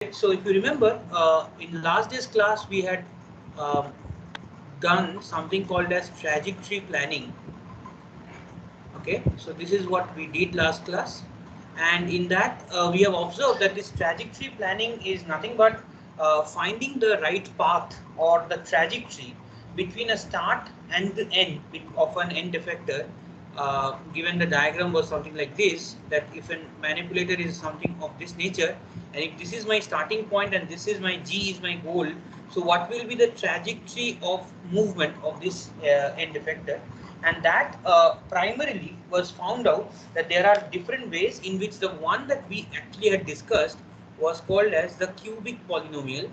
So if you remember, in last day's class we had um, done something called as trajectory planning. Okay, so this is what we did last class, and in that we have observed that this trajectory planning is nothing but finding the right path or the trajectory between a start and the end of an end effector. Given the diagram was something like this, that if a manipulator is something of this nature, and if this is my starting point and this is my G is my goal, so what will be the trajectory of movement of this end effector? And that primarily was found out that there are different ways in which the one that we actually had discussed was called as the cubic polynomial.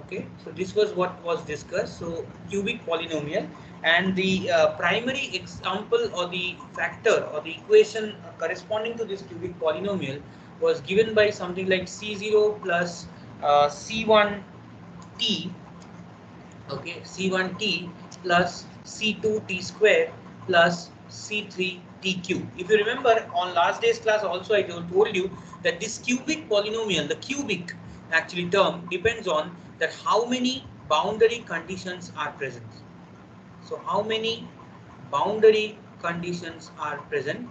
Okay, so this was what was discussed. So cubic polynomial, and the primary example or the factor or the equation corresponding to this cubic polynomial was given by something like C0 plus C1t. Okay, C1t plus C2t square plus C3t cube. If you remember, on last day's class also I told you that this cubic polynomial, the cubic actually term, depends on that how many boundary conditions are present. So how many boundary conditions are present?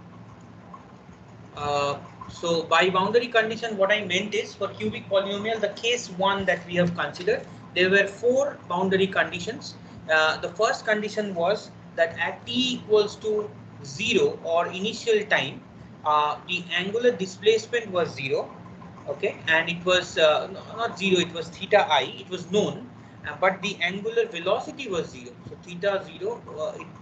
So by boundary condition, what I meant is, for cubic polynomial, the case 1 that we have considered, there were 4 boundary conditions. The first condition was that at t equals to 0 or initial time, the angular displacement was 0. Okay, and it was not 0, it was theta I, it was known, but the angular velocity was 0. So theta 0,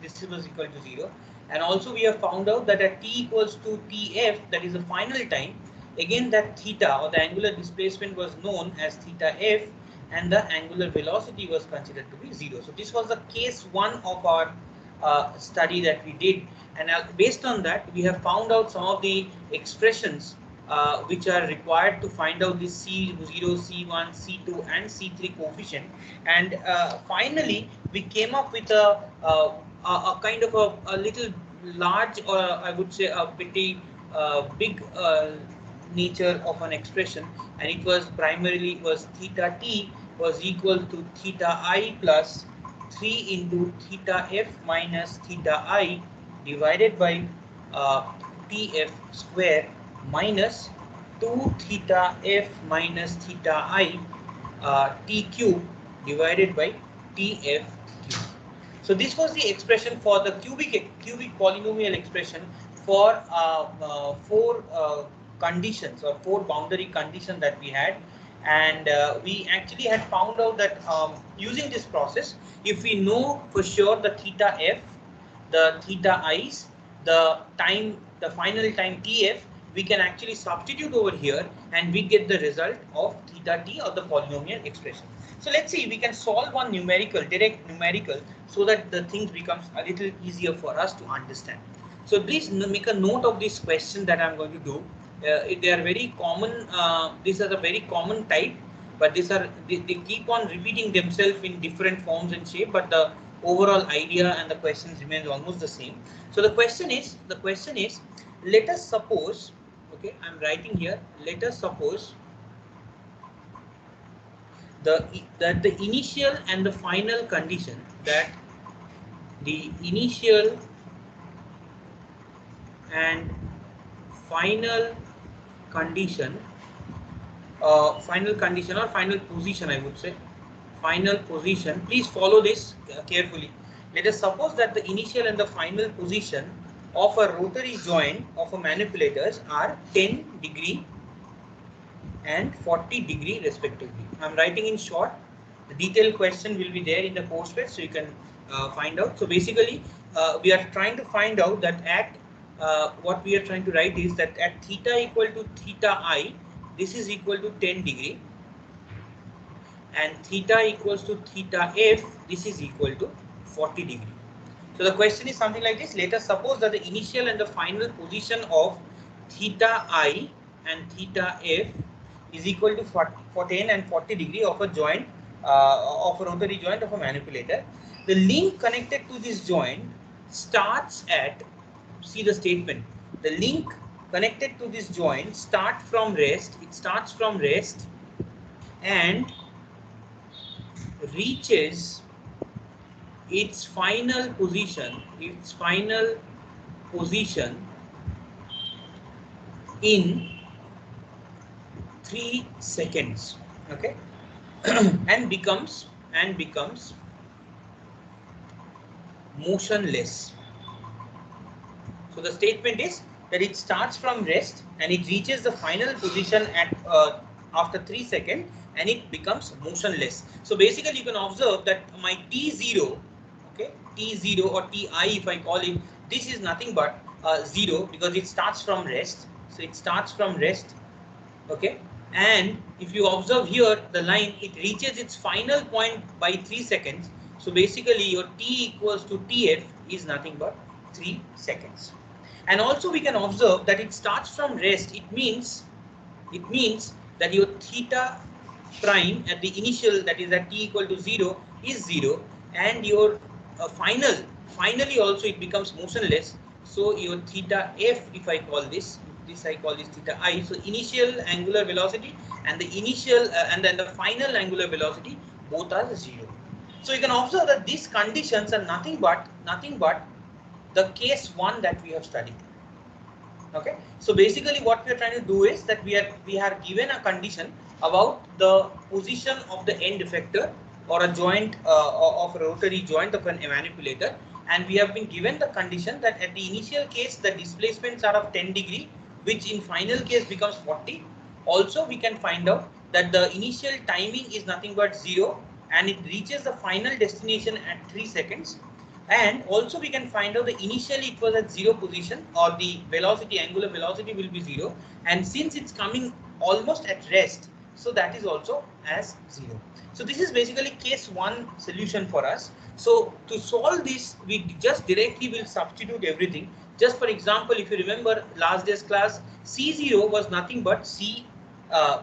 this was equal to 0. And also we have found out that at t equals to tf, that is the final time, again that theta or the angular displacement was known as theta f, and the angular velocity was considered to be 0. So this was the case 1 of our study that we did, and based on that we have found out some of the expressions which are required to find out the C0, C1, C2 and C3 coefficient, and finally we came up with a kind of a little large, or I would say a pretty big nature of an expression, and it was primarily was theta t was equal to theta I plus 3 into theta f minus theta I divided by tf square minus 2 theta f minus theta I t cube divided by tf cube. So this was the expression for the cubic polynomial expression for 4 conditions or 4 boundary conditions that we had, and we actually had found out that using this process, if we know for sure the theta f, the theta i's, the final time tf, we can actually substitute over here and we get the result of theta t or the polynomial expression. So let's see, we can solve one numerical, direct numerical, so that the things becomes a little easier for us to understand. So please make a note of this question that I'm going to do. They are very common. These are the very common type, but they keep on repeating themselves in different forms and shape. But the overall idea and the questions remains almost the same. So the question is, let us suppose. Okay, I'm writing here. Let us suppose that the initial and the final condition, that the initial and final condition, final condition or final position, I would say, final position. Please follow this carefully. Let us suppose that the initial and the final position of a rotary joint of a manipulators are 10 degree and 40 degree respectively. I'm writing in short. The detailed question will be there in the course page, so you can find out. So basically, we are trying to find out that at what we are trying to write is that at theta equal to theta I, this is equal to 10 degree, and theta equals to theta f, this is equal to 40 degree. So the question is something like this. Let us suppose that the initial and the final position of theta I and theta f is equal to 10 and 40 degree of a joint, of a rotary joint of a manipulator. The link connected to this joint starts at, see the statement, the link connected to this joint start from rest, it starts from rest and reaches its final position in 3 seconds. Okay. and becomes motionless. So the statement is that it starts from rest and it reaches the final position at after 3 seconds and it becomes motionless. So basically you can observe that my T0, okay, T0 or Ti if I call it, this is nothing but 0 because it starts from rest. So it starts from rest, okay, and if you observe here the line, it reaches its final point by 3 seconds. So basically your T equals to Tf is nothing but 3 seconds. And also we can observe that it starts from rest. It means that your theta prime at the initial, that is at T equal to 0 is 0, and your finally also it becomes motionless. So your theta f, if I call this I call this theta I. So initial angular velocity and the initial and then the final angular velocity both are 0. So you can observe that these conditions are nothing but the case 1 that we have studied. Okay, so basically what we are trying to do is that we are given a condition about the position of the end effector or a joint of a rotary joint of an manipulator, and we have been given the condition that at the initial case the displacements are of 10 degree, which in final case becomes 40. Also we can find out that the initial timing is nothing but 0 and it reaches the final destination at 3 seconds. And also we can find out the initially it was at 0 position, or the velocity, angular velocity will be 0, and since it's coming almost at rest, so that is also as 0. So this is basically case 1 solution for us. So to solve this, we just directly will substitute everything. Just for example, if you remember last day's class, C0 was nothing but C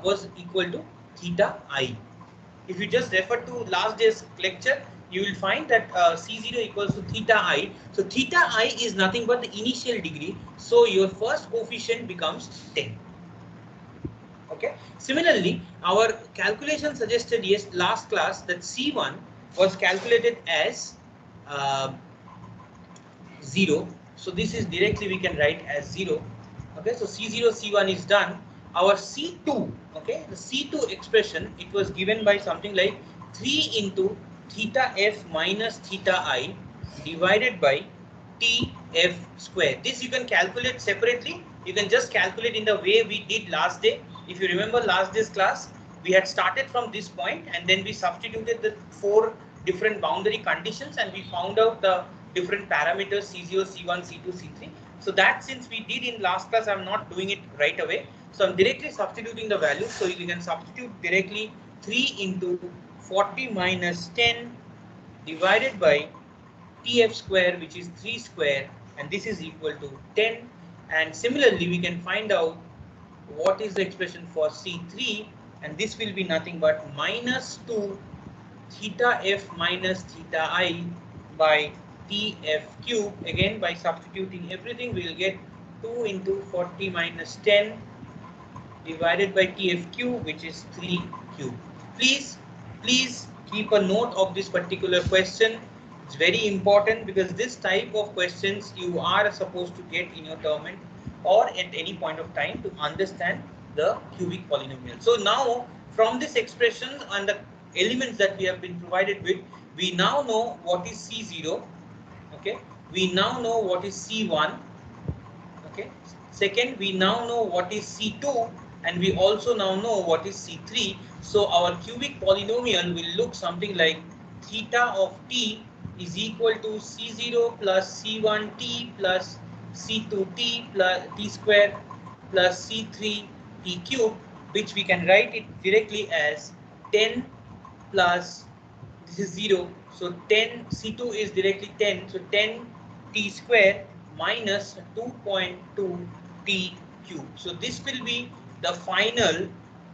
was equal to theta I. If you just refer to last day's lecture, you will find that C0 equals to theta I. So theta I is nothing but the initial degree. So your first coefficient becomes 10. Okay. Similarly, our calculation suggested last class that C1 was calculated as 0. So this is directly we can write as 0. Okay, so C0, C1 is done. Our C2, okay, the C2 expression, it was given by something like 3 into theta f minus theta I divided by Tf square. This you can calculate separately. You can just calculate in the way we did last day. If you remember last day's class, we had started from this point and then we substituted the 4 different boundary conditions and we found out the different parameters C0, C1, C2, C3. So that since we did in last class, I'm not doing it right away. So I'm directly substituting the values. So you can substitute directly 3 into 40 minus 10 divided by Tf square, which is 3 square, and this is equal to 10. And similarly, we can find out what is the expression for C3, and this will be nothing but minus 2 theta f minus theta I by Tf cube. Again, by substituting everything, we will get 2 into 40 minus 10 divided by Tf cube, which is 3 cube. Please keep a note of this particular question. It's very important because this type of questions you are supposed to get in your term or at any point of time to understand the cubic polynomial. So now from this expression and the elements that we have been provided with, we now know what is C0. Okay, we now know what is C1. Okay, second, we now know what is C2, and we also now know what is C3. So our cubic polynomial will look something like theta of t is equal to C0 plus C1t plus C2t plus t square plus C3 t cube, which we can write it directly as 10 plus, this is 0, so 10 C2 is directly 10, so 10 t square minus 2.2 t cube. So this will be the final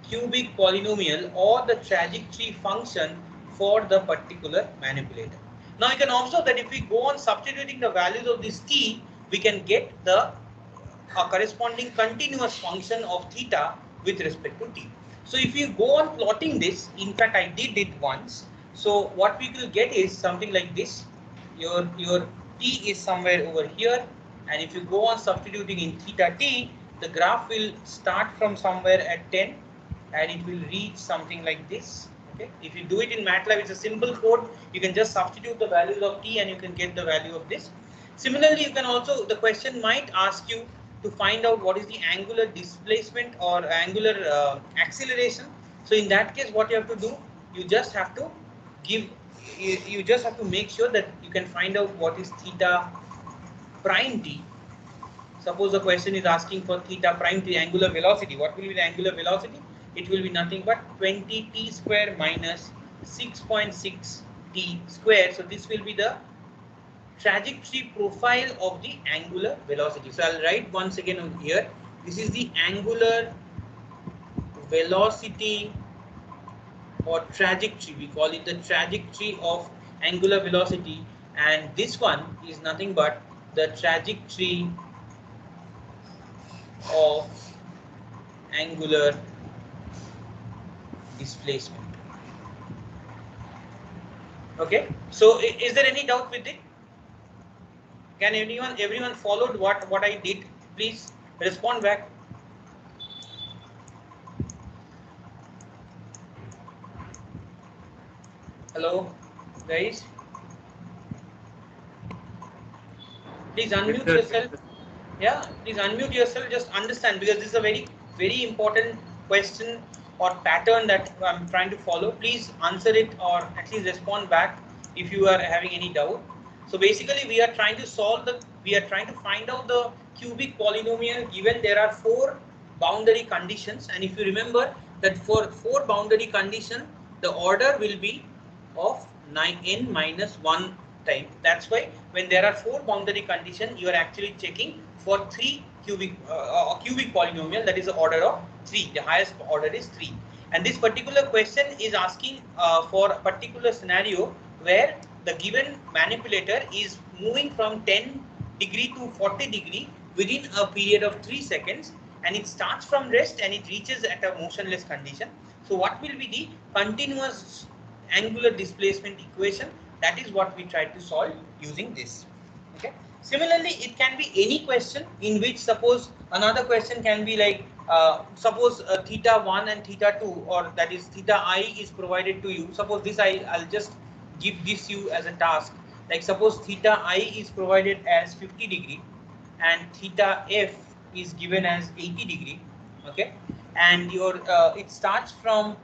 cubic polynomial or the trajectory function for the particular manipulator. Now you can observe that if we go on substituting the values of this t, we can get the corresponding continuous function of theta with respect to t. So if you go on plotting this, in fact I did it once. So what we will get is something like this. Your t is somewhere over here, and if you go on substituting in theta t, the graph will start from somewhere at 10 and it will reach something like this. Okay, if you do it in MATLAB, it's a simple code. You can just substitute the values of t and you can get the value of this. Similarly, you can also, the question might ask you to find out what is the angular displacement or angular acceleration. So in that case, what you have to do, you just have to give, you just have to make sure that you can find out what is theta prime t. Suppose the question is asking for theta prime t, angular velocity. What will be the angular velocity? It will be nothing but 20 t square minus 6.6 t square. So this will be the trajectory profile of the angular velocity. So I'll write once again on here. This is the angular velocity or trajectory. We call it the trajectory of angular velocity, and this one is nothing but the trajectory of angular displacement. Okay, so is there any doubt with it? Can everyone followed what I did? Please respond back. Hello, guys. Please unmute yourself. Yeah, please unmute yourself. Just understand, because this is a very important question or pattern that I'm trying to follow. Please answer it or at least respond back if you are having any doubt. So basically, we are trying to find out the cubic polynomial given there are 4 boundary conditions, and if you remember that for 4 boundary condition, the order will be of n minus 1 time. That's why when there are 4 boundary conditions, you are actually checking for 3 cubic polynomial, that is the order of 3. The highest order is 3. And this particular question is asking for a particular scenario where the given manipulator is moving from 10 degree to 40 degree within a period of 3 seconds, and it starts from rest and it reaches at a motionless condition. So what will be the continuous angular displacement equation? That is what we tried to solve using this. Okay. Similarly, it can be any question in which, suppose another question can be like, suppose theta 1 and theta 2, or that is theta I is provided to you. Suppose this I'll just give this you as a task. Like suppose theta I is provided as 50 degree and theta f is given as 80 degree. Okay, and your it starts from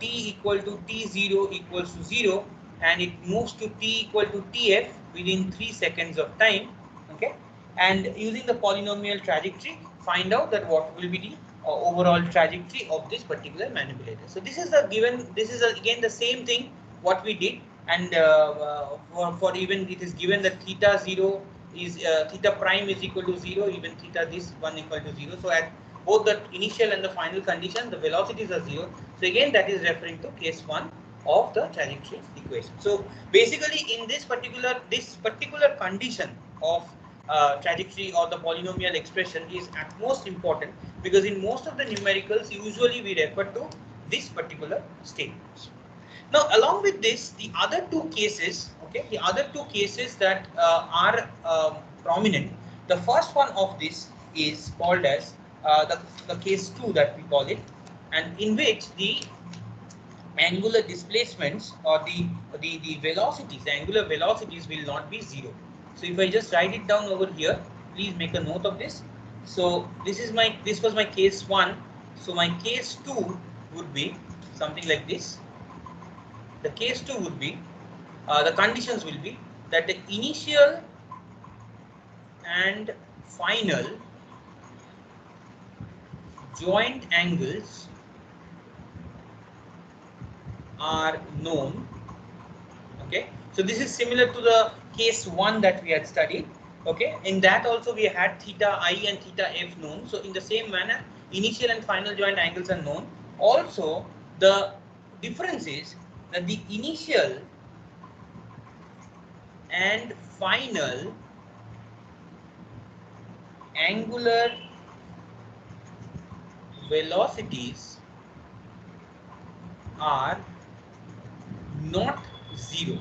t equal to t0 equals to 0, and it moves to t equal to tf within 3 seconds of time. Okay, and using the polynomial trajectory, find out that what will be the overall trajectory of this particular manipulator. So this is the given, this is again the same thing what we did, and for even it is given that theta 0 is theta prime is equal to 0, even theta this one equal to 0. So at both the initial and the final condition, the velocities are 0. So again, that is referring to case 1 of the trajectory equation. So basically, in this particular condition of trajectory or the polynomial expression is at most important, because in most of the numericals usually we refer to this particular statement. Now, along with this, the other 2 cases, okay, the other 2 cases that are prominent. The first one of this is called as the case 2 that we call it, and in which the angular displacements or the velocities, the angular velocities will not be 0. So if I just write it down over here, please make a note of this. So this was my case 1. So my case 2 would be something like this. The case 2 would be, the conditions will be that the initial and final joint angles are known. Okay, so this is similar to the case 1 that we had studied. Okay, in that also we had theta I and theta f known. So in the same manner, initial and final joint angles are known. Also, the difference is that the initial and final angular velocities are not 0.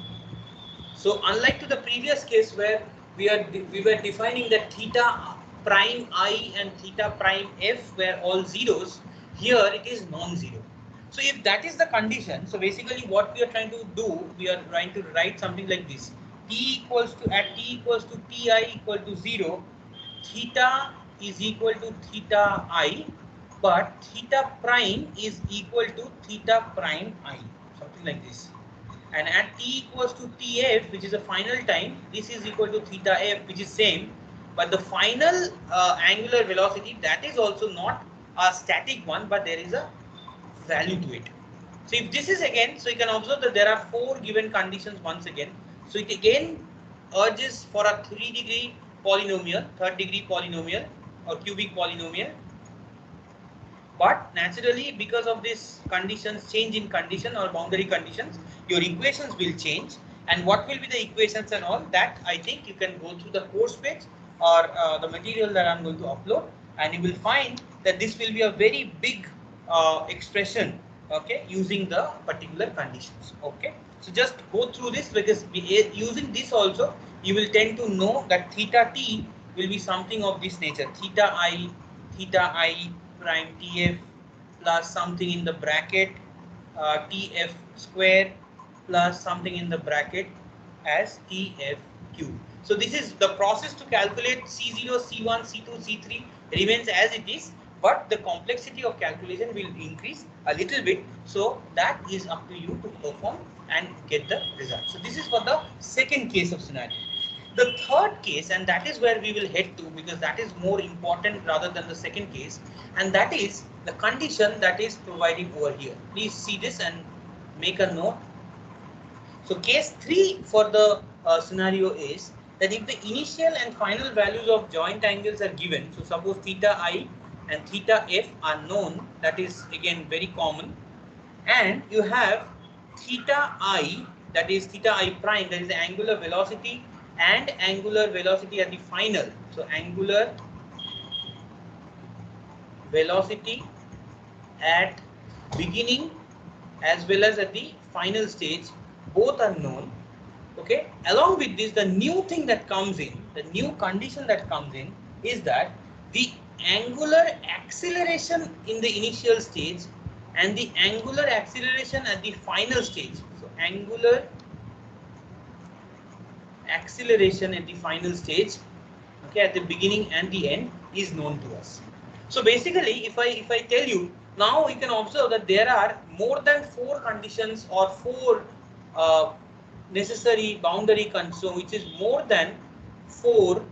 So unlike to the previous case where we were defining that theta prime I and theta prime f were all zeros, here it is non-zero. So if that is the condition, so basically what we are trying to do, we are trying to write something like this: t equals to at t equals to ti equal to 0, theta is equal to theta I, but theta prime is equal to theta prime I, something like this. And at t equals to tf, which is the final time, this is equal to theta f, which is same, but the final angular velocity, that is also not a static one, but there is a value to it. So if this is again, so you can observe that there are 4 given conditions once again. So it again urges for a 3-degree polynomial, 3rd-degree polynomial or cubic polynomial. But naturally, because of this conditions, change in condition or boundary conditions, your equations will change. And what will be the equations and all that, I think you can go through the course page or the material that I'm going to upload, and you will find that this will be a very big expression, okay, using the particular conditions. Okay, so just go through this, because using this also you will tend to know that theta t will be something of this nature: theta I prime tf plus something in the bracket tf square plus something in the bracket as tf cube. So this is the process to calculate C0, C1, C2, C3 remains as it is, but the complexity of calculation will increase a little bit. So that is up to you to perform and get the result. So this is for the second case of scenario. The third case, and that is where we will head to, because that is more important rather than the second case, and that is the condition that is provided over here. Please see this and make a note. So case 3 for the scenario is that if the initial and final values of joint angles are given, so suppose theta I and theta f are known, that is again very common, and you have theta I, that is theta I prime, that is the angular velocity, and angular velocity at the final. So angular velocity at beginning as well as at the final stage, both are known. Okay, along with this, the new thing that comes in, the new condition that comes in is that the angular acceleration in the initial stage and the angular acceleration at the final stage. So angular acceleration at the final stage, okay, at the beginning and the end, is known to us. So basically, if I tell you, now you can observe that there are more than 4 conditions or 4 necessary boundary conditions, so which is more than 4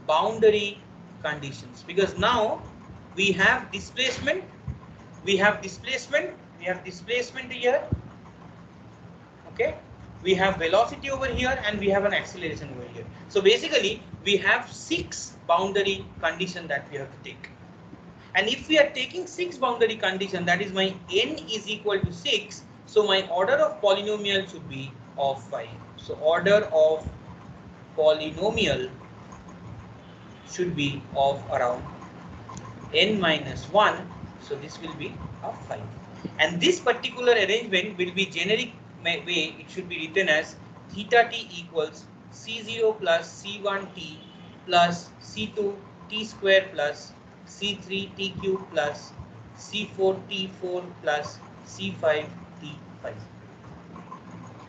boundary conditions, because now we have displacement, we have displacement here, okay, we have velocity over here, and we have an acceleration over here. So basically we have 6 boundary conditions that we have to take. And if we are taking 6 boundary condition, that is my n is equal to 6, so my order of polynomial should be of 5. So order of polynomial should be of around n minus 1, so this will be of 5. And this particular arrangement will be generic way, it should be written as theta t equals C0 plus C1t plus C2 t square plus C3 t cube plus C4 t4 plus C5 t5.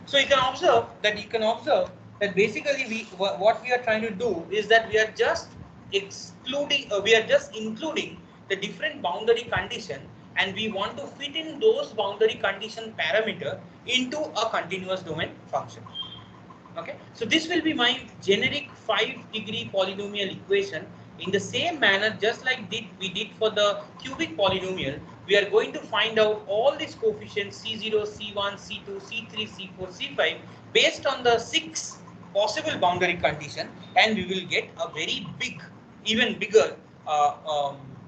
So you can observe that basically what we are trying to do is that we are just including the different boundary condition, and we want to fit in those boundary condition parameter into a continuous domain function. Okay, so this will be my generic 5-degree polynomial equation. In the same manner, just like we did for the cubic polynomial, we are going to find out all these coefficients C0, C1, C2, C3, C4, C5 based on the 6 possible boundary condition, and we will get a very big, even bigger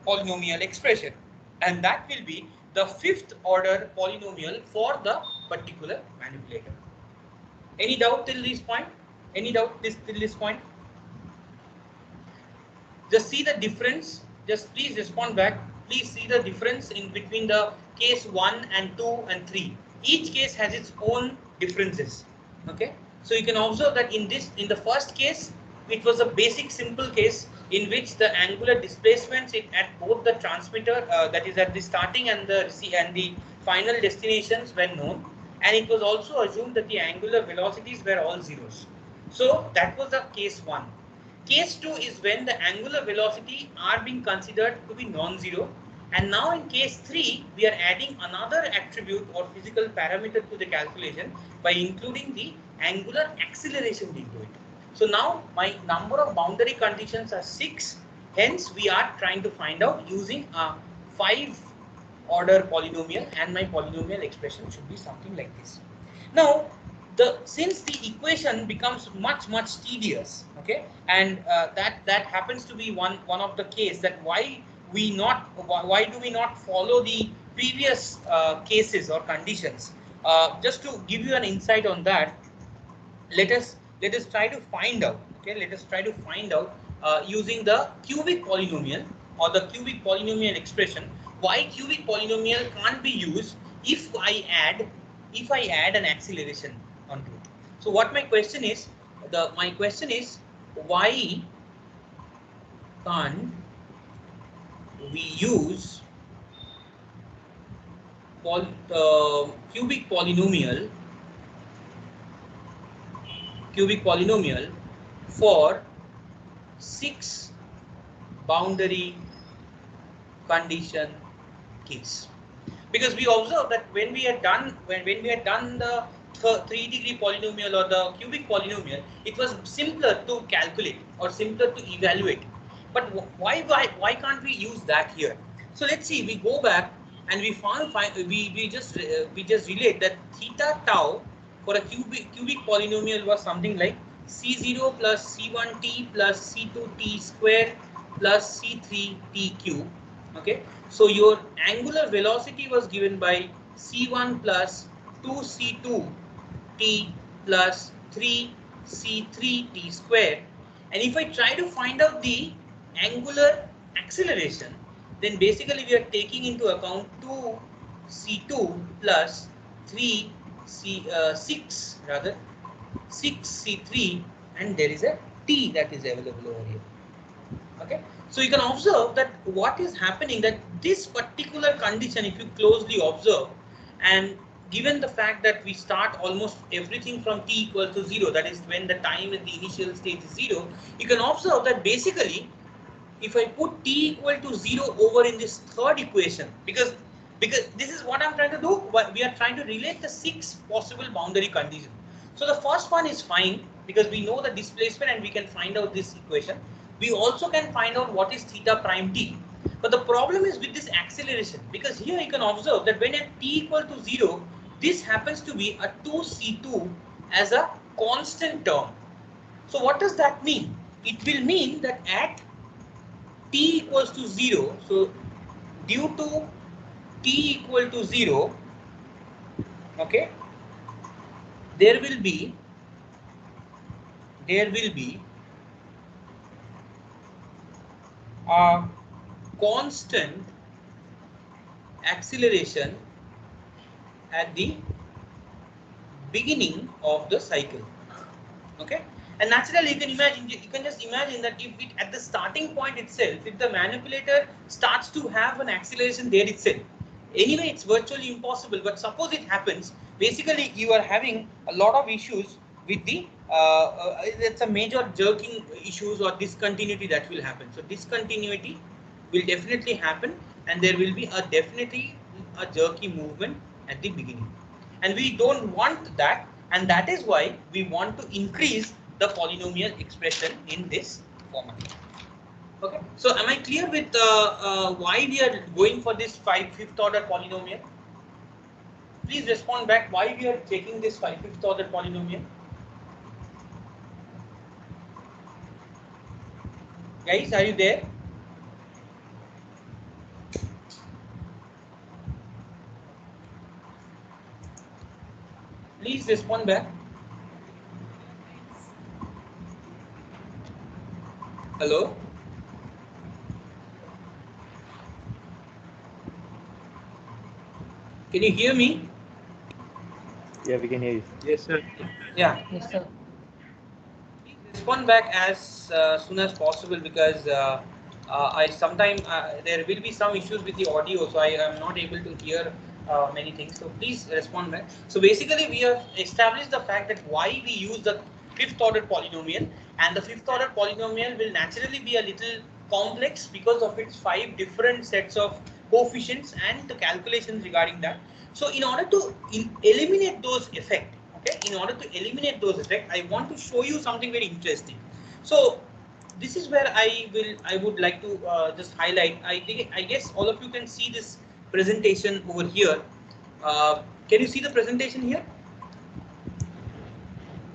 polynomial expression, and that will be the 5th order polynomial for the particular manipulator. Any doubt till this point? Any doubt till this point? Just see the difference. Just please respond back. Please see the difference in between the case 1 and 2 and 3. each case has its own differences. Okay, so you can observe that in the first case, it was a basic simple case in which the angular displacements at both the transmitter, that is at the starting and the final destinations were known, and it was also assumed that the angular velocities were all zeros. So that was the case 1. Case 2 is when the angular velocity are being considered to be non-zero, and now in case 3 we are adding another attribute or physical parameter to the calculation by including the angular acceleration into it. So now my number of boundary conditions are 6, hence we are trying to find out using a 5 order polynomial, and my polynomial expression should be something like this. Now since the equation becomes much tedious, okay, and that happens to be one of the case that why do we not follow the previous cases or conditions. Just to give you an insight on that, let us try to find out, okay, let us try to find out using the cubic polynomial or the cubic polynomial expression, why cubic polynomial can't be used if I add an acceleration onto it. So what my question is why can't we use cubic polynomial for 6 boundary condition case? Because we observe that when we are done the 3-degree polynomial or the cubic polynomial, it was simpler to calculate or simpler to evaluate. But why can't we use that here? So let's see. We go back and we just relate that theta tau for a cubic polynomial was something like c0 plus c1t plus c2t square plus c3t cube. Okay, so your angular velocity was given by c1 plus 2c2 t plus 3c3 t square, and if I try to find out the angular acceleration, then basically we are taking into account 2c2 plus 6c3, and there is a t that is available over here. Okay, so you can observe that what is happening, that this particular condition, if you closely observe, and given the fact that we start almost everything from t equal to 0, that is when the time in the initial state is 0, you can observe that basically if I put t equal to 0 over in this third equation, because this is what I'm trying to do, we are trying to relate the 6 possible boundary conditions. So the first one is fine because we know the displacement and we can find out this equation. We also can find out what is theta prime t. But the problem is with this acceleration, because here you can observe that when at t equal to 0, this happens to be a 2c2 as a constant term. So what does that mean? It will mean that at t equals to 0, so due to t equal to 0, okay, there will be a constant acceleration at the beginning of the cycle. Okay, and naturally you can just imagine that if it at the starting point itself, if the manipulator starts to have an acceleration there itself, anyway it's virtually impossible, but suppose it happens, basically you are having a lot of issues with the it's a major jerking issues or discontinuity that will happen. So discontinuity will definitely happen, and there will be definitely a jerky movement at the beginning, and we don't want that, and that is why we want to increase the polynomial expression in this format. Okay, so am I clear with why we are going for this fifth order polynomial? Please respond back why we are taking this fifth order polynomial. Guys, are you there? Please respond back. Hello? Can you hear me? Yeah, we can hear you. Yes, sir. Yeah. Yes, sir. Please respond back as soon as possible because I sometime there will be some issues with the audio, so I am not able to hear many things. So please respond back. So basically, we have established the fact that why we use the fifth order polynomial, and the fifth order polynomial will naturally be a little complex because of its 5 different sets of coefficients and the calculations regarding that. So in order to eliminate those effects, okay, in order to eliminate those effects, I want to show you something very interesting. So this is where I would like to just highlight. I guess all of you can see this presentation over here. Can you see the presentation here?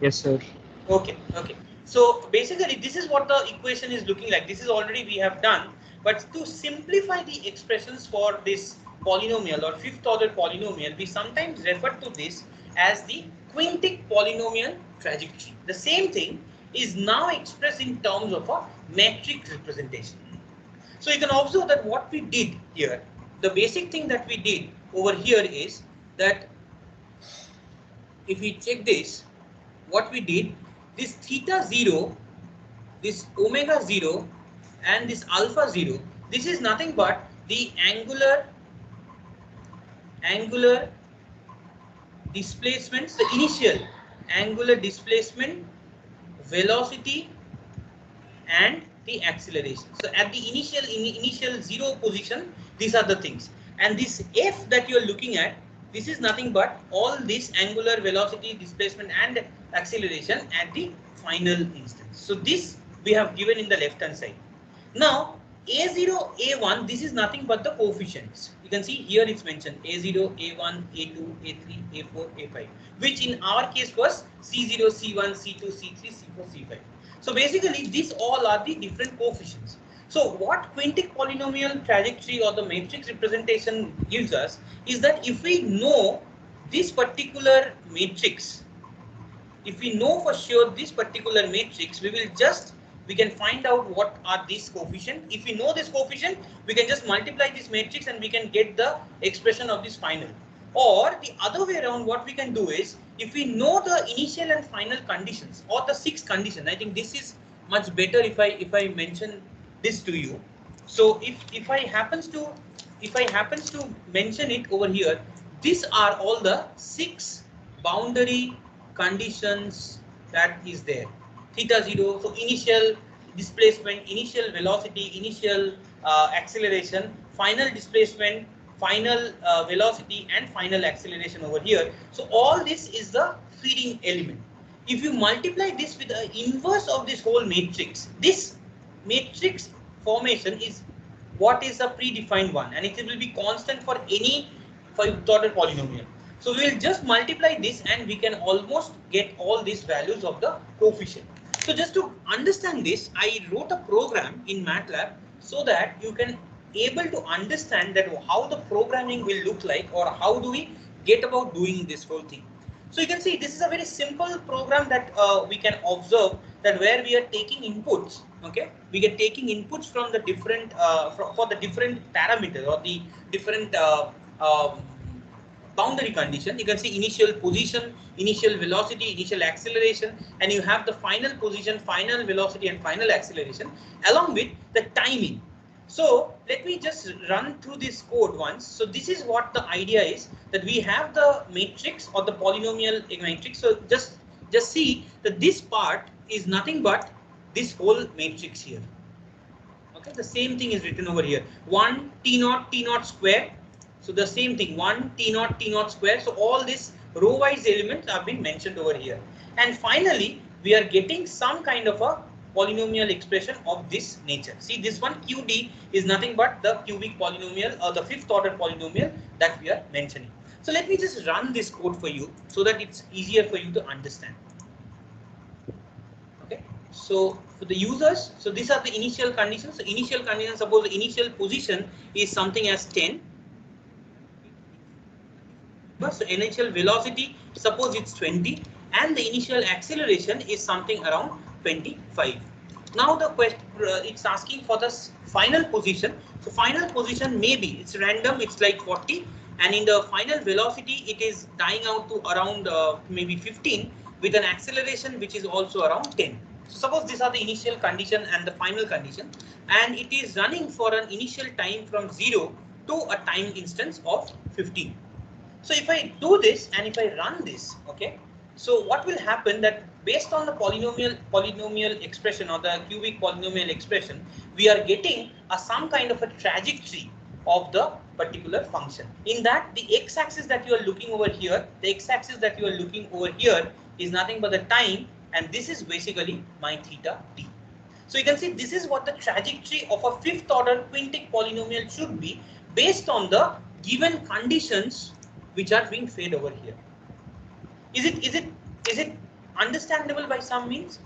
Yes, sir. Okay, okay. So basically, this is what the equation is looking like. This is already we have done, but to simplify the expressions for this polynomial or fifth order polynomial, we sometimes refer to this as the quintic polynomial trajectory. The same thing is now expressed in terms of a metric representation. So you can observe that what we did here, the basic thing that we did over here is that if we check this, what we did, this theta 0, this omega 0 and this alpha 0, this is nothing but the angular displacements, the initial angular displacement, velocity and the acceleration. So at the initial 0 position, these are the things. And this f that you are looking at, this is nothing but all this angular velocity, displacement and acceleration at the final instance. So this we have given in the left hand side. Now a0, a1, this is nothing but the coefficients. You can see here it's mentioned a0, a1, a2, a3, a4, a5, which in our case was c0, c1, c2, c3, c4, c5. So basically these all are the different coefficients. So what quintic polynomial trajectory or the matrix representation gives us is that if we know this particular matrix, if we know for sure this particular matrix, we can find out what are these coefficient. If we know this coefficient, we can just multiply this matrix and we can get the expression of this final. Or the other way around, what we can do is, if we know the initial and final conditions or the 6 conditions, I think this is much better if I mention this to you. So if I happens to mention it over here, these are all the 6 boundary conditions that is there. Theta 0, so initial displacement, initial velocity, initial acceleration, final displacement, final velocity and final acceleration over here. So all this is the feeding element. If you multiply this with the inverse of this whole matrix, this matrix formation is what is a predefined one, and it will be constant for any 5th-order polynomial. So we will just multiply this and we can almost get all these values of the coefficient. So just to understand this, I wrote a program in MATLAB so that you can able to understand that how the programming will look like, or how do we get about doing this whole thing. So you can see this is a very simple program that we can observe, that where we are taking inputs. Okay, we get taking inputs from the different for the different parameters or the different boundary condition. You can see initial position, initial velocity, initial acceleration, and you have the final position, final velocity and final acceleration along with the timing. So let me just run through this code once. So this is what the idea is, that we have the matrix or the polynomial matrix. So just see that this part is nothing but this whole matrix here. Okay, the same thing is written over here. 1 t naught square. So the same thing, 1 t naught square. So all these row wise elements have been mentioned over here. And finally, we are getting some kind of a polynomial expression of this nature. See, this one qd is nothing but the cubic polynomial or the 5th-order polynomial that we are mentioning. So let me just run this code for you so that it's easier for you to understand. Okay, so for the users, so these are the initial conditions. So initial conditions, suppose the initial position is something as 10. So initial velocity, suppose it's 20, and the initial acceleration is something around 25. Now the question, it's asking for the final position. So final position maybe it's random, it's like 40, and in the final velocity it is dying out to around maybe 15 with an acceleration which is also around 10. So suppose these are the initial condition and the final condition, and it is running for an initial time from 0 to a time instance of 15. So if I do this and if I run this, okay, so what will happen that based on the polynomial expression or the cubic polynomial expression, we are getting some kind of a trajectory of the particular function. In that, the x-axis that you are looking over here, the x-axis that you are looking over here is nothing but the time, and this is basically my theta t. So you can see this is what the trajectory of a fifth order quintic polynomial should be based on the given conditions which are being fed over here. Is it understandable by some means?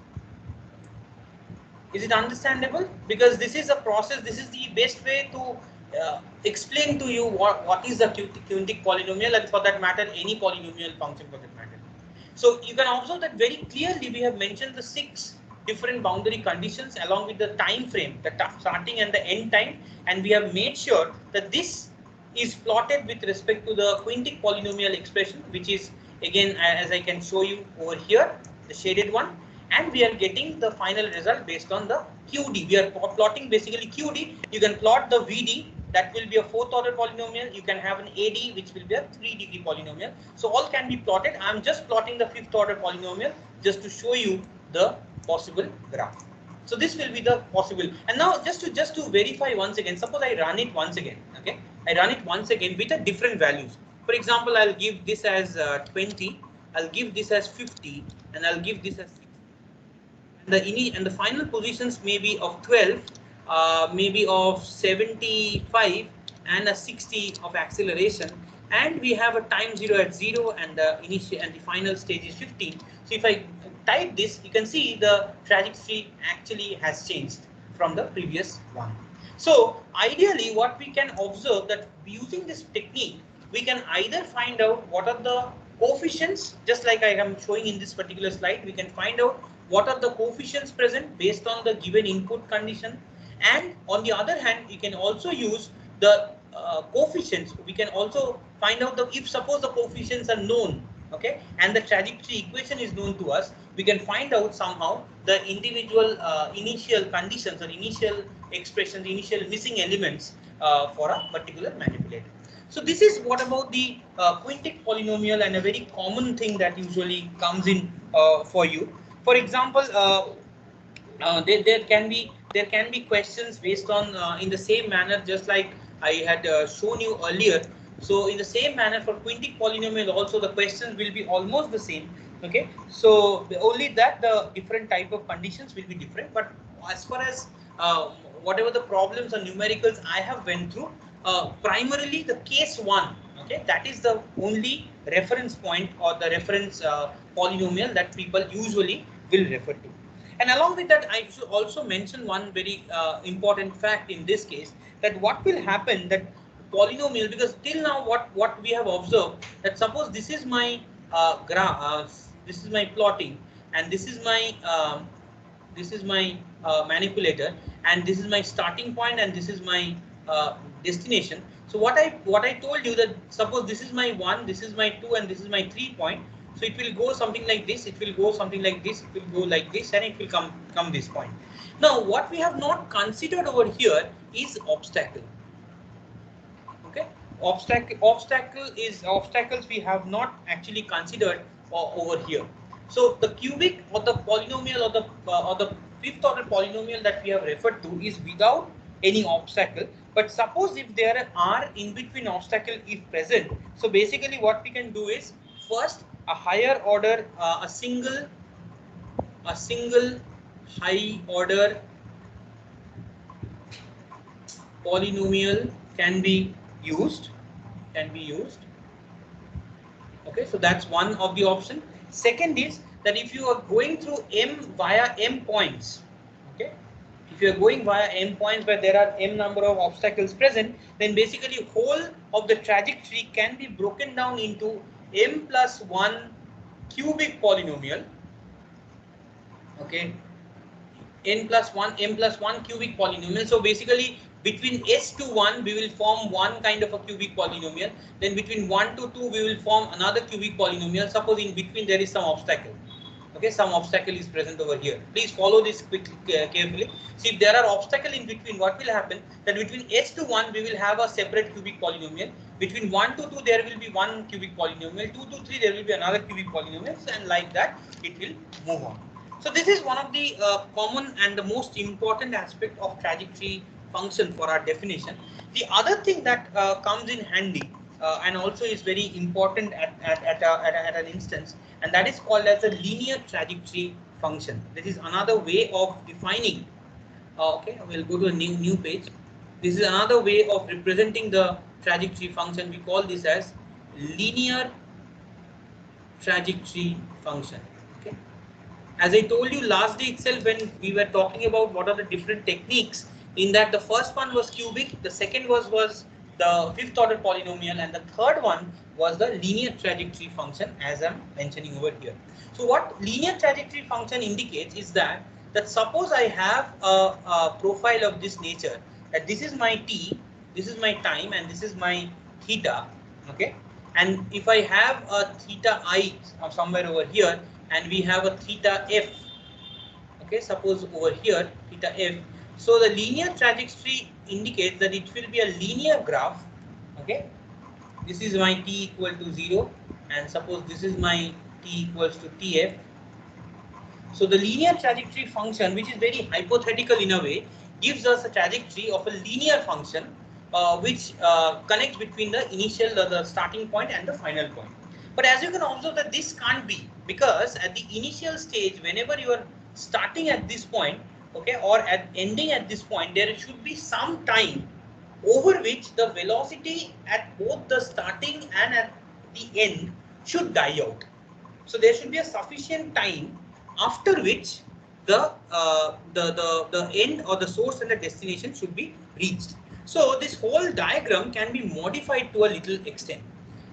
Is it understandable? Because this is a process, this is the best way to explain to you what is the quintic polynomial, and for that matter any polynomial function for that matter. So you can observe that very clearly we have mentioned the 6 different boundary conditions along with the time frame, the starting and the end time, and we have made sure that this is plotted with respect to the quintic polynomial expression, which is again as I can show you over here, the shaded one, and we are getting the final result based on the QD. We are plotting basically QD. You can plot the VD, that will be a 4th order polynomial. You can have an AD, which will be a 3-degree polynomial. So all can be plotted. I am just plotting the 5th order polynomial just to show you the possible graph. So this will be the possible. And now just to verify once again, suppose I run it once again. Okay, I run it once again with a different values. For example, I'll give this as 20. I'll give this as 50, and I'll give this as 60. And the final positions may be of 12, maybe of 75, and a 60 of acceleration. And we have a time 0 at 0, and the initial and the final stage is 15. So if I type this, you can see the trajectory actually has changed from the previous one. So ideally, what we can observe that using this technique, we can either find out what are the coefficients, just like I am showing in this particular slide. We can find out what are the coefficients present based on the given input condition, and on the other hand, we can also use the coefficients. We can also find out if suppose the coefficients are known, okay, and the trajectory equation is known to us, we can find out somehow the individual initial conditions or initial expressions, initial missing elements for a particular manipulator. So this is what about the quintic polynomial, and a very common thing that usually comes in for you. For example, there can be questions based on in the same manner, just like I had shown you earlier. So in the same manner for quintic polynomial also the questions will be almost the same. Okay, so only that the different type of conditions will be different. But as far as whatever the problems or numericals I have went through, primarily the case 1, okay, that is the only reference point or the reference polynomial that people usually will refer to. And along with that, I should also mention one very important fact in this case, that what will happen that polynomial, because till now what we have observed, that suppose this is my graph, this is my plotting, and this is my manipulator, and this is my starting point, and this is my destination. So what I told you, that suppose this is my 1, this is my 2, and this is my 3 point. So it will go something like this, it will go something like this, it will go like this, and it will come this point. Now what we have not considered over here is obstacle. Okay, obstacles we have not actually considered over here. So the cubic or the polynomial or the 5th order polynomial that we have referred to is without any obstacle. But suppose if there are in between obstacle if present, so basically what we can do is first a higher order, a single high order polynomial can be used. Okay, so that's one of the option. Second is that if you are going through m via m points, okay, if you are going via m points where there are m number of obstacles present, then basically whole of the trajectory can be broken down into m plus 1 cubic polynomial. Okay, m plus 1 cubic polynomial. So basically Between S to 1, we will form one kind of a cubic polynomial. Then between 1 to 2, we will form another cubic polynomial. Suppose in between there is some obstacle. Okay, some obstacle is present over here. Please follow this quickly, carefully. See, if there are obstacle in between, what will happen? That between S to 1, we will have a separate cubic polynomial. Between 1 to 2, there will be one cubic polynomial. 2 to 3, there will be another cubic polynomial. And like that, it will move on. So this is one of the common and the most important aspect of trajectory function for our definition. The other thing that comes in handy and also is very important at an instance, and that is called as a linear trajectory function. This is another way of defining. Okay, we'll go to a new page. This is another way of representing the trajectory function. We call this as linear trajectory function. Okay. As I told you last day itself when we were talking about what are the different techniques, in that the first one was cubic, the second was the fifth order polynomial, and the third one was the linear trajectory function, as I'm mentioning over here. So what linear trajectory function indicates is that suppose I have a profile of this nature, that this is my t, this is my time, and this is my theta. Okay, and if I have a theta I somewhere over here, and we have a theta f, okay, suppose over here theta f. So the linear trajectory indicates that it will be a linear graph. Okay, this is my t equal to 0, and suppose this is my t equals to tf. So the linear trajectory function, which is very hypothetical in a way, gives us a trajectory of a linear function which connects between the initial, the starting point and the final point. But as you can observe that this can't be, because at the initial stage, whenever you are starting at this point, okay, or at ending at this point, there should be some time over which the velocity at both the starting and at the end should die out. So there should be a sufficient time after which the end or the source and the destination should be reached. So this whole diagram can be modified to a little extent,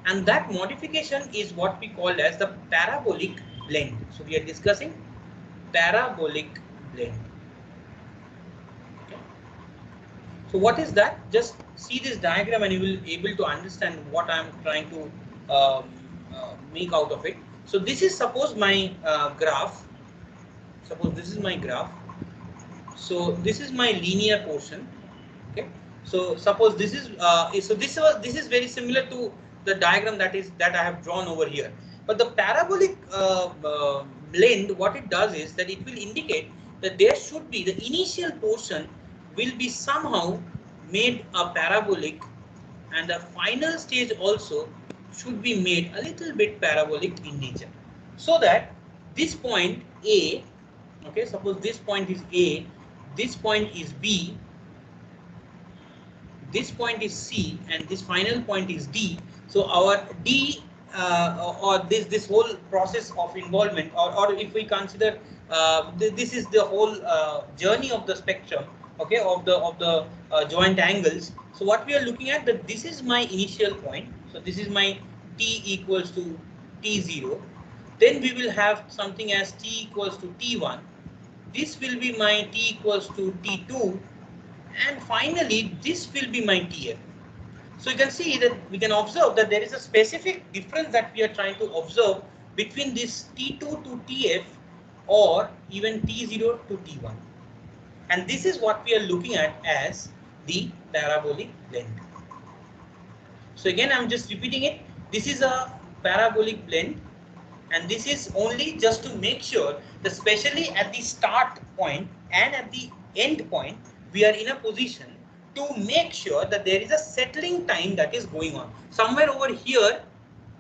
and that modification is what we call as the parabolic blend. So we are discussing parabolic blend. Okay. So what is that? Just see this diagram and you will be able to understand what I am trying to make out of it. So this is suppose my graph. Suppose this is my graph. So this is my linear portion. Okay. So suppose this is this is very similar to the diagram that I have drawn over here. But the parabolic blend, what it does is that it will indicate that there should be the initial portion will be somehow made a parabolic, and the final stage also should be made a little bit parabolic in nature, so that this point A, okay, suppose this point is A, this point is B, this point is C, and this final point is D. So our D or this whole process of involvement, or if we consider this is the whole journey of the spectrum, okay, of the joint angles. So what we are looking at, that this is my initial point. So this is my t equals to t0. Then we will have something as t equals to t1. This will be my t equals to t2, and finally this will be my tf. So you can see that we can observe that there is a specific difference that we are trying to observe between this T2 to TF or even T0 to T1. And this is what we are looking at as the parabolic blend. So again, I'm just repeating it. This is a parabolic blend, and this is only just to make sure that especially at the start point and at the end point, we are in a position to make sure that there is a settling time that is going on. Somewhere over here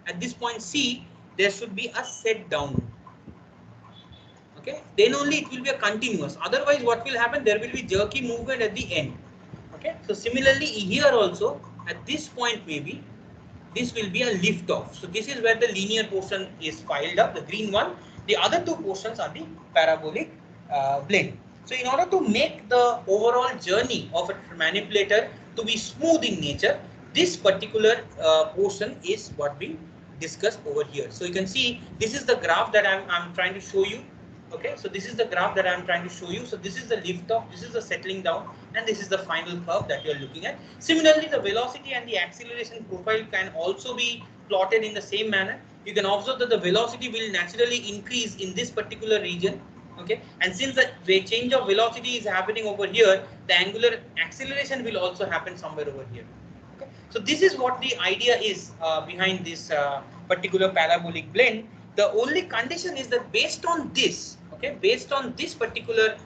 at this point C, there should be a set down. Okay, then only it will be a continuous. Otherwise, what will happen? There will be jerky movement at the end. Okay, so similarly here also at this point maybe this will be a lift off. So this is where the linear portion is piled up, the green one. The other two portions are the parabolic blend. So in order to make the overall journey of a manipulator to be smooth in nature, this particular portion is what we discussed over here. So you can see this is the graph that I'm trying to show you. Okay, so this is the graph that I'm trying to show you. So this is the lift off, this is the settling down, and this is the final curve that you're looking at. Similarly, the velocity and the acceleration profile can also be plotted in the same manner. You can observe that the velocity will naturally increase in this particular region. Okay, and since the change of velocity is happening over here, the angular acceleration will also happen somewhere over here. Okay, so this is what the idea is behind this particular parabolic blend. The only condition is that based on this, okay, based on this particular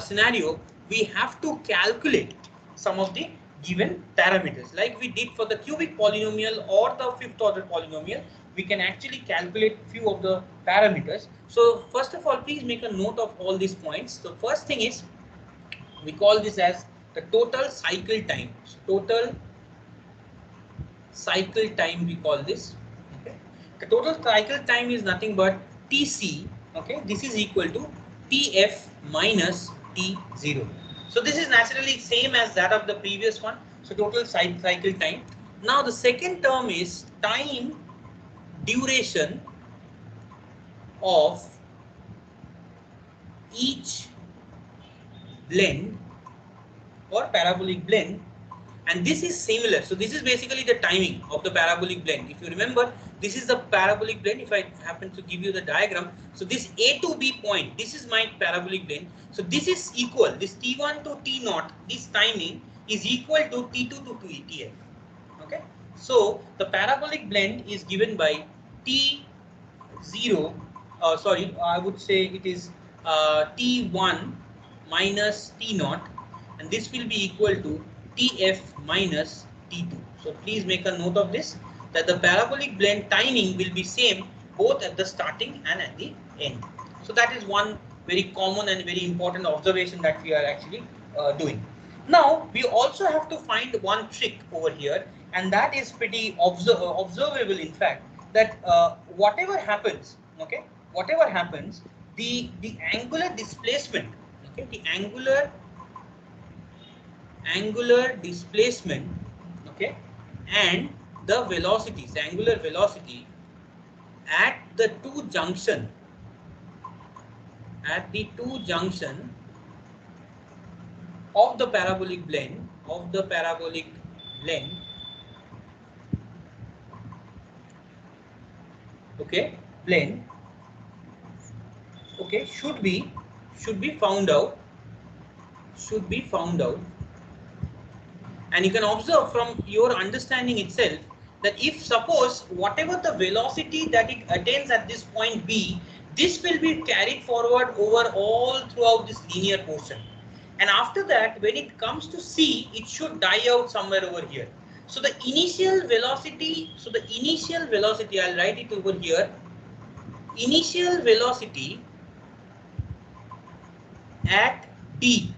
scenario, we have to calculate some of the given parameters like we did for the cubic polynomial or the fifth order polynomial. We can actually calculate few of the parameters. So first of all, please make a note of all these points. The first thing is we call this as the total cycle time. So total cycle time we call this. Okay, the total cycle time is nothing but Tc. Okay, this is equal to Tf minus T0. So this is naturally same as that of the previous one. So total cycle time. Now the second term is time duration of each blend or parabolic blend, and this is similar. So this is basically the timing of the parabolic blend. If you remember, this is the parabolic blend. If I happen to give you the diagram, so this A to B point, this is my parabolic blend. So this is equal, this T1 to T0, this timing is equal to T2 to Tf. Okay, so the parabolic blend is given by T0, sorry, I would say it is T1 minus T0, and this will be equal to Tf minus T2. So please make a note of this, that the parabolic blend timing will be same both at the starting and at the end. So that is one very common and very important observation that we are actually doing. Now we also have to find one trick over here, and that is pretty observable in fact, that whatever happens, okay, whatever happens, the angular displacement, okay, the angular displacement, okay, and the velocities, angular velocity at the two junction, at the two junction of the parabolic blend, okay, blend, okay, should be found out, and you can observe from your understanding itself that if suppose whatever the velocity that it attains at this point B, this will be carried forward over all throughout this linear portion, and after that when it comes to C, it should die out somewhere over here. So the initial velocity, I'll write it over here, initial velocity at D,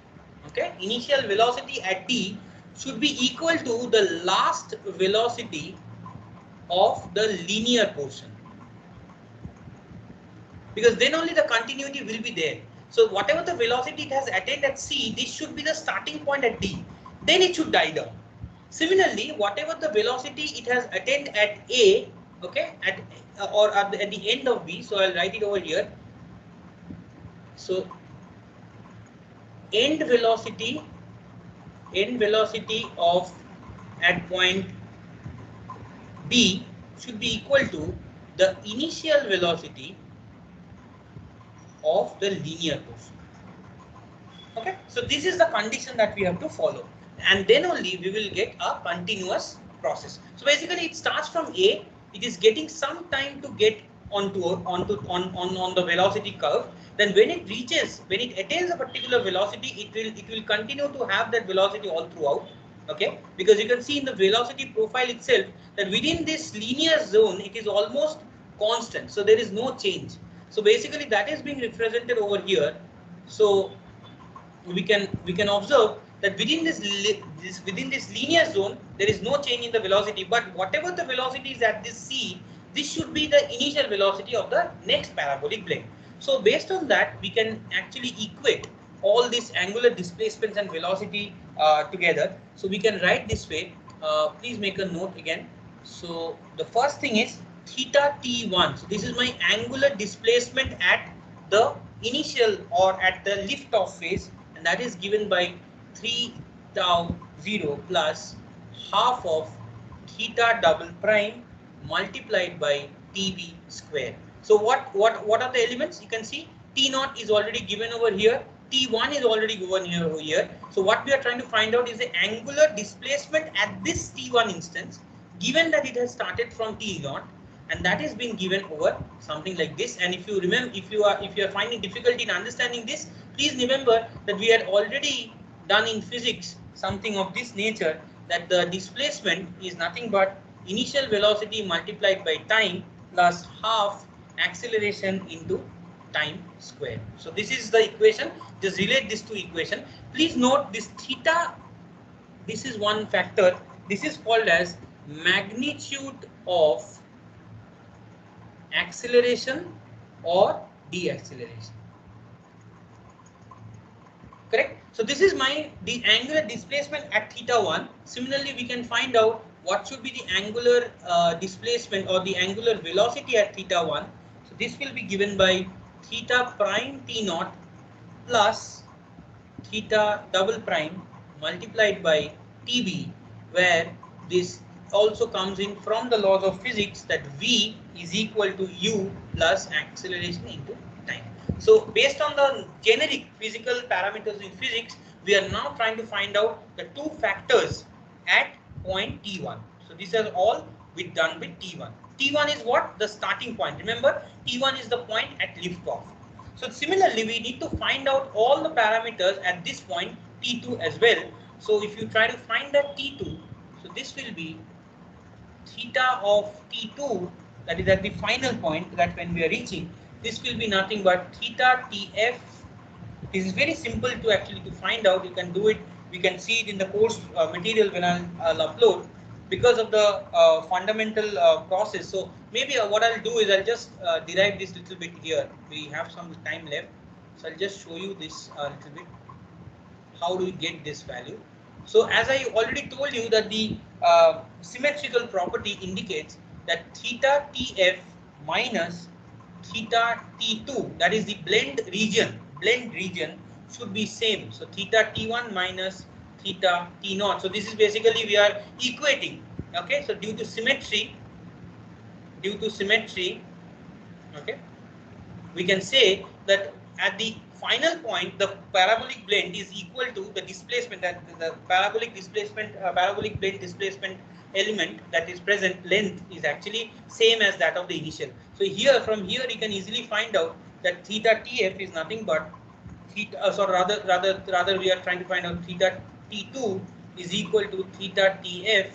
okay, initial velocity at D should be equal to the last velocity of the linear portion, because then only the continuity will be there. So whatever the velocity it has attained at C, this should be the starting point at D, then it should die down. Similarly, whatever the velocity it has attained at A, okay, at the end of B, so I'll write it over here. So end velocity of at point B should be equal to the initial velocity of the linear portion. Okay, so this is the condition that we have to follow, and then only we will get a continuous process. So basically it starts from A, it is getting some time to get on the velocity curve. Then when it attains a particular velocity, it will continue to have that velocity all throughout. Okay, because you can see in the velocity profile itself that within this linear zone it is almost constant, so there is no change. So basically that is being represented over here. So we can observe that within this linear zone there is no change in the velocity, but whatever the velocity is at this C, this should be the initial velocity of the next parabolic blend. So based on that, we can actually equate all these angular displacements and velocity together. So we can write this way. Please make a note again. So the first thing is theta T1. So this is my angular displacement at the initial or at the lift off phase, and that is given by 3 tau 0 plus half of theta double prime multiplied by TB square. So what are the elements? You can see T naught is already given over here. T1 is already given here. So what we are trying to find out is the angular displacement at this T1 instance, given that it has started from T naught, and that is being given over something like this. And if you remember, if you are finding difficulty in understanding this, please remember that we had already done in physics something of this nature, that the displacement is nothing but initial velocity multiplied by time plus half acceleration into time square. So this is the equation. Just relate this to equation. Please note this theta, this is one factor. This is called as magnitude of acceleration or deacceleration. Correct? So this is the angular displacement at theta 1. Similarly, we can find out what should be the angular displacement or the angular velocity at theta 1. So this will be given by theta prime T naught plus theta double prime multiplied by TB, where this also comes in from the laws of physics that V is equal to U plus acceleration into time. So based on the generic physical parameters in physics, we are now trying to find out the two factors at point T1. So these are all done with T1. T1 is what? The starting point. Remember, T1 is the point at liftoff. So similarly, we need to find out all the parameters at this point T2 as well. So if you try to find that T2, so this will be theta of T2, that is at the final point, that when we are reaching, this will be nothing but theta TF. This is very simple to actually to find out. You can do it. We can see it in the course material when I'll upload, because of the fundamental process. So maybe what I'll do is I'll just derive this little bit here. We have some time left, so I'll just show you this little bit. How do we get this value? So as I already told you that the symmetrical property indicates that theta TF minus theta T2, that is the blend region, should be same. So theta T1 minus theta T0. So this is basically we are equating. Okay, so due to symmetry, okay, we can say that at the final point, the parabolic blend is equal to the displacement, that the parabolic blend displacement element that is present, length, is actually same as that of the initial. So here, from here, you can easily find out that theta TF is nothing but theta. So rather, we are trying to find out theta T2 is equal to theta TF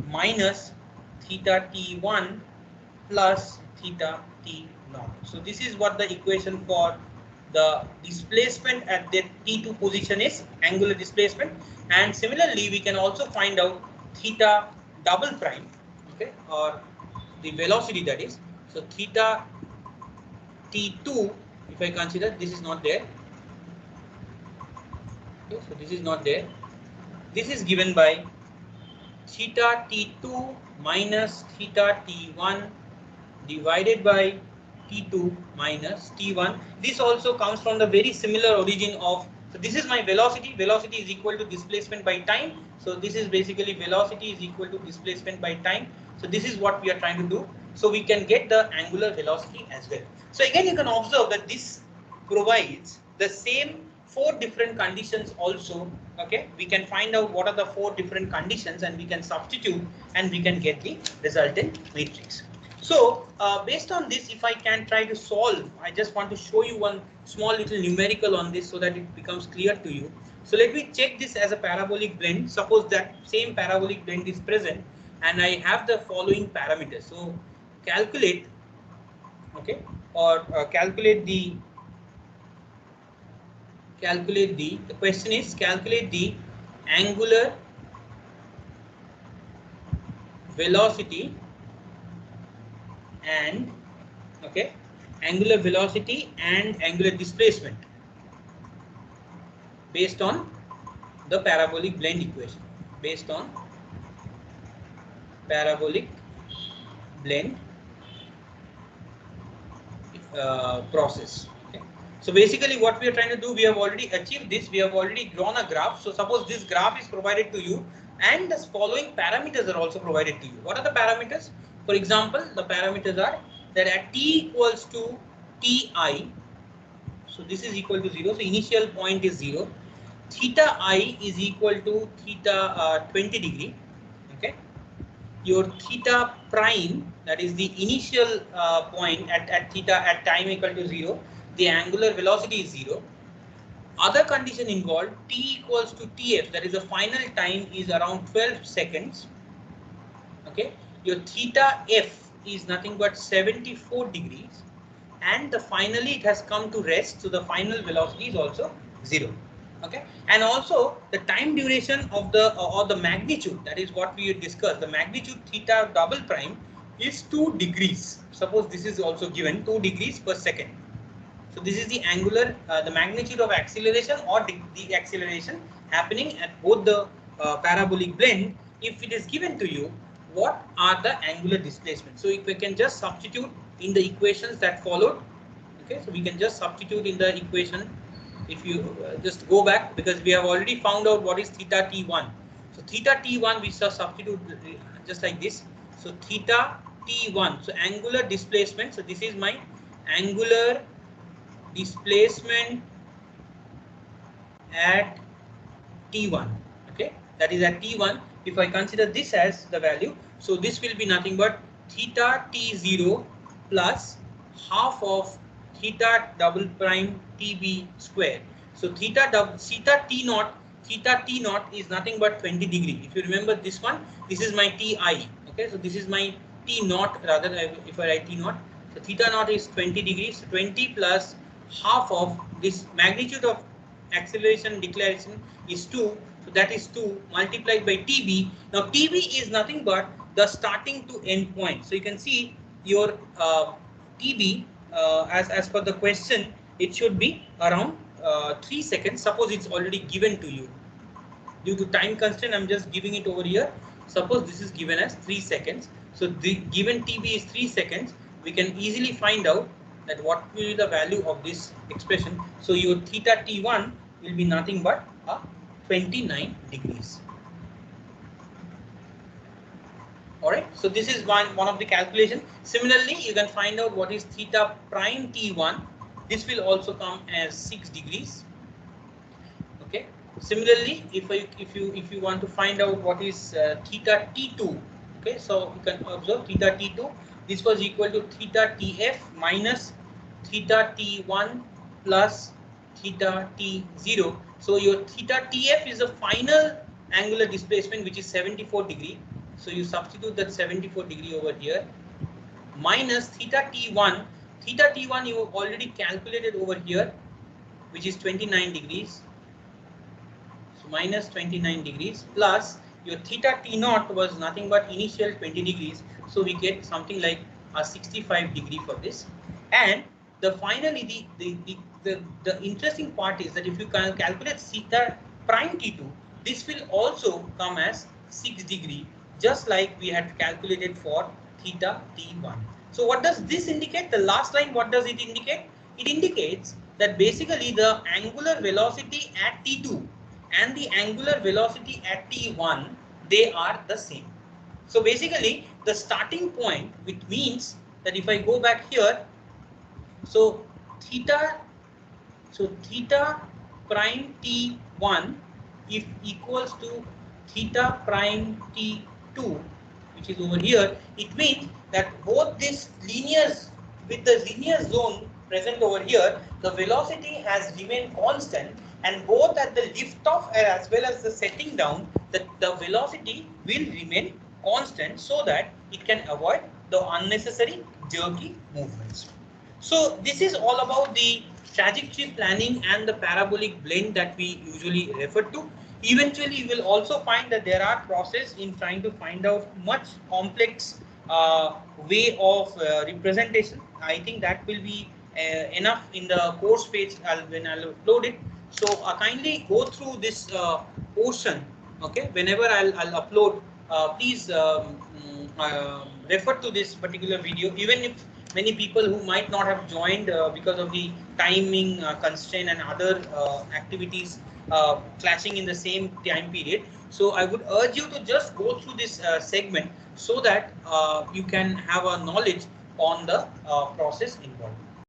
minus theta T1 plus theta T0. So this is what the equation for the displacement at the T2 position is, angular displacement. And similarly, we can also find out theta double prime, okay, or the velocity, that is. So theta T2, if I consider, this is not there. Okay, so this is not there. This is given by theta T2 minus theta T1 divided by T2 minus T1. This also comes from the very similar origin of, so this is my velocity. Velocity is equal to displacement by time. So this is basically velocity is equal to displacement by time. So this is what we are trying to do. So we can get the angular velocity as well. So again, you can observe that this provides the same 4 different conditions also. Okay, we can find out what are the 4 different conditions, and we can substitute, and we can get the resultant matrix. So based on this, if I can try to solve, I just want to show you one small little numerical on this so that it becomes clear to you. So let me check this as a parabolic blend. Suppose that same parabolic blend is present, and I have the following parameters. So calculate, okay, or calculate the question is calculate the angular velocity and, okay, angular velocity and angular displacement based on the parabolic blend equation, based on parabolic blend process. Okay. So basically what we are trying to do, we have already achieved this. We have already drawn a graph. So suppose this graph is provided to you and the following parameters are also provided to you. What are the parameters? For example, the parameters are that at t equals to ti, so this is equal to 0. So initial point is 0. Theta I is equal to theta 20 degree. Okay. Your theta prime, that is the initial point at theta at time equal to 0, the angular velocity is 0. Other condition involved, t equals to tf, that is the final time is around 12 seconds. Okay, your theta f is nothing but 74 degrees, and finally it has come to rest, so the final velocity is also 0. Okay, and also the time duration of the or the magnitude, that is what we discussed, the magnitude theta double prime is 2 degrees. Suppose this is also given 2 degrees per second. So this is the angular, the magnitude of acceleration or the acceleration happening at both the parabolic blend. If it is given to you, what are the angular displacement? So if we can just substitute in the equations that followed. Okay, so we can just substitute in the equation. If you just go back, because we have already found out what is theta t1. So theta t1 we shall substitute just like this. So theta t1. So angular displacement. So this is my angular displacement at t1. Okay, that is at t1. If I consider this as the value, so this will be nothing but theta t0 plus half of theta double prime tb square. So theta t naught is nothing but 20 degree. If you remember this one, this is my ti. Okay, so this is my t naught, rather if I write t naught, so theta naught is 20 degrees. So 20 plus half of this magnitude of acceleration declaration is 2, so that is 2 multiplied by tb. Now tb is nothing but the starting to end point. So you can see your tb as per the question, it should be around 3 seconds. Suppose it's already given to you. Due to time constraint, I'm just giving it over here. Suppose this is given as 3 seconds. So the given tb is 3 seconds. We can easily find out that what will be the value of this expression. So your theta t1 will be nothing but 29 degrees. Alright, so this is one of the calculation. Similarly, you can find out what is theta prime t1. This will also come as 6 degrees. Okay. Similarly, if you want to find out what is theta t2, okay, so you can observe theta t2. This was equal to theta tf minus theta t1 plus theta t0. So your theta tf is the final angular displacement, which is 74 degree. So you substitute that 74 degree over here, minus theta t1. Theta t1 you already calculated over here, which is 29 degrees. So minus 29 degrees plus your theta t naught was nothing but initial 20 degrees. So we get something like a 65 degree for this. And finally the interesting part is that if you can calculate theta prime t2, this will also come as 6 degree, just like we had calculated for theta t1. So what does this indicate? The last line, what does it indicate? It indicates that basically the angular velocity at t2 and the angular velocity at t1, they are the same. So basically the starting point, which means that if I go back here, so theta prime t1 if equals to theta prime t2, which is over here, it means that both these linears, with the linear zone present over here, the velocity has remained constant, and both at the lift off as well as the setting down, the velocity will remain constant, so that it can avoid the unnecessary jerky movements. So this is all about the trajectory planning and the parabolic blend that we usually refer to. Eventually, you will also find that there are processes in trying to find out much complex way of representation. I think that will be enough in the course page when I'll upload it. So kindly go through this portion. Okay, whenever I'll upload, please refer to this particular video. Even if many people who might not have joined because of the timing constraint and other activities clashing in the same time period. So I would urge you to just go through this segment so that you can have a knowledge on the process involved.